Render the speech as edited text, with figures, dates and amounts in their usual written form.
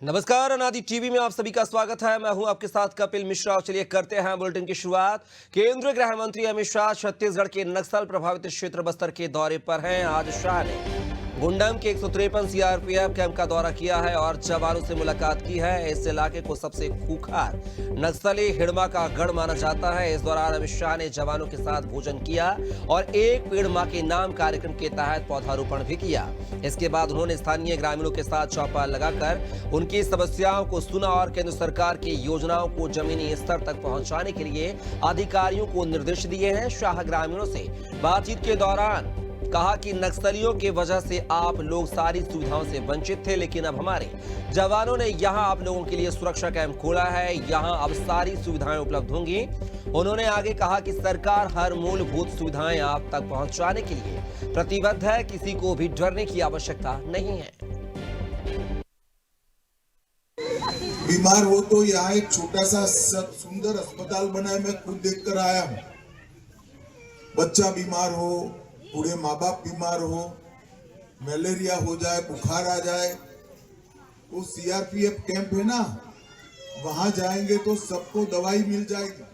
नमस्कार, अनादि टीवी में आप सभी का स्वागत है। मैं हूं आपके साथ कपिल मिश्रा और चलिए करते हैं बुलेटिन की शुरुआत। केंद्रीय गृह मंत्री अमित शाह छत्तीसगढ़ के नक्सल प्रभावित क्षेत्र बस्तर के दौरे पर हैं। आज शाह ने गुंडम के 153 सीआरपीएफ कैंप का दौरा किया है और जवानों से मुलाकात की है। इस इलाके को सबसे खूंखार नक्सली हिड़मा का गढ़ माना जाता है। इस दौरान अमित शाह ने जवानों के साथ भोजन किया और एक पेड़ मां के नाम कार्यक्रम के तहत पौधारोपण भी किया। इसके बाद उन्होंने स्थानीय ग्रामीणों के साथ चौपाल लगाकर उनकी समस्याओं को सुना और केंद्र सरकार की योजनाओं को जमीनी स्तर तक पहुंचाने के लिए अधिकारियों को निर्देश दिए हैं। शाह ग्रामीणों से बातचीत के दौरान कहा कि नक्सलियों की वजह से आप लोग सारी सुविधाओं से वंचित थे, लेकिन अब हमारे जवानों ने यहां आप लोगों के लिए सुरक्षा कैंप खोला है। यहां अब सारी सुविधाएं उपलब्ध होंगी। उन्होंने आगे कहा कि सरकार हर मूलभूत सुविधाएं आप तक पहुंचाने के लिए प्रतिबद्ध है। किसी को भी डरने की आवश्यकता नहीं है। बीमार हो तो यहाँ एक छोटा सा सुंदर अस्पताल बना है, मैं खुद देख कर आया हूँ। बच्चा बीमार हो, बूढ़े माँ बाप बीमार हो, मलेरिया हो जाए, बुखार आ जाए, वो सीआरपीएफ कैंप है ना, वहां जाएंगे तो सबको दवाई मिल जाएगी।